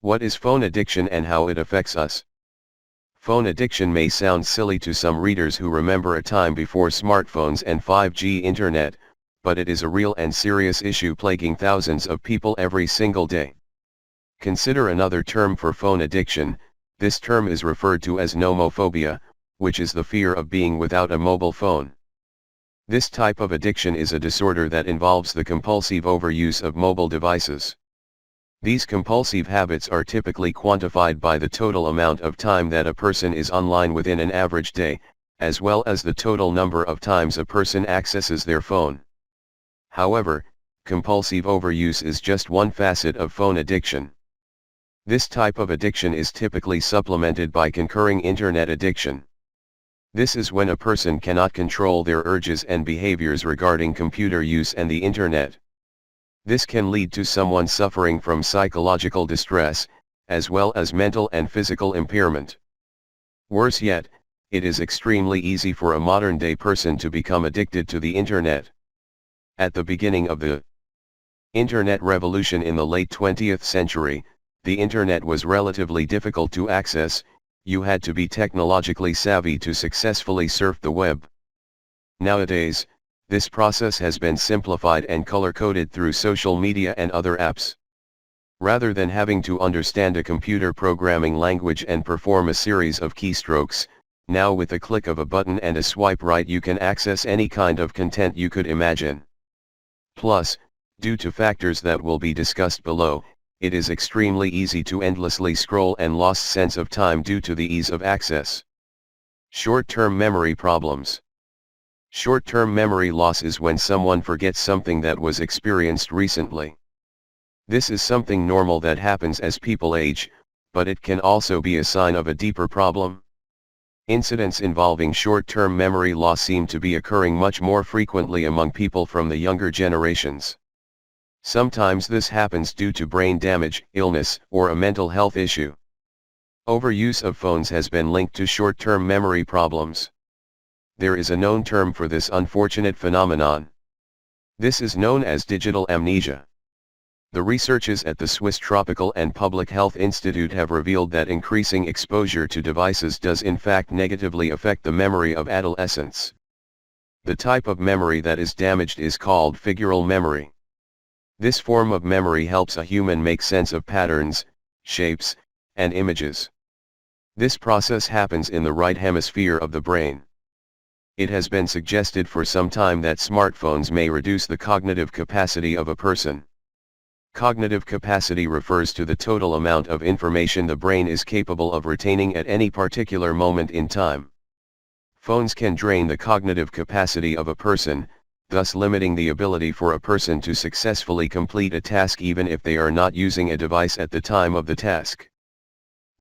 What is phone addiction and how it affects us? Phone addiction may sound silly to some readers who remember a time before smartphones and 5G internet, but it is a real and serious issue plaguing thousands of people every single day. Consider another term for phone addiction. This term is referred to as nomophobia, which is the fear of being without a mobile phone. This type of addiction is a disorder that involves the compulsive overuse of mobile devices. These compulsive habits are typically quantified by the total amount of time that a person is online within an average day, as well as the total number of times a person accesses their phone. However, compulsive overuse is just one facet of phone addiction. This type of addiction is typically supplemented by concurring internet addiction. This is when a person cannot control their urges and behaviors regarding computer use and the internet. This can lead to someone suffering from psychological distress, as well as mental and physical impairment. Worse yet, it is extremely easy for a modern-day person to become addicted to the internet. At the beginning of the internet revolution in the late 20th century, the internet was relatively difficult to access. You had to be technologically savvy to successfully surf the web. Nowadays, this process has been simplified and color-coded through social media and other apps. Rather than having to understand a computer programming language and perform a series of keystrokes, now with a click of a button and a swipe right you can access any kind of content you could imagine. Plus, due to factors that will be discussed below, it is extremely easy to endlessly scroll and lose sense of time due to the ease of access. Short-term memory problems. Short-term memory loss is when someone forgets something that was experienced recently. This is something normal that happens as people age, but it can also be a sign of a deeper problem. Incidents involving short-term memory loss seem to be occurring much more frequently among people from the younger generations. Sometimes this happens due to brain damage, illness, or a mental health issue. Overuse of phones has been linked to short-term memory problems. There is a known term for this unfortunate phenomenon. This is known as digital amnesia. The researchers at the Swiss Tropical and Public Health Institute have revealed that increasing exposure to devices does in fact negatively affect the memory of adolescents. The type of memory that is damaged is called figural memory. This form of memory helps a human make sense of patterns, shapes, and images. This process happens in the right hemisphere of the brain. It has been suggested for some time that smartphones may reduce the cognitive capacity of a person. Cognitive capacity refers to the total amount of information the brain is capable of retaining at any particular moment in time. Phones can drain the cognitive capacity of a person, thus limiting the ability for a person to successfully complete a task even if they are not using a device at the time of the task.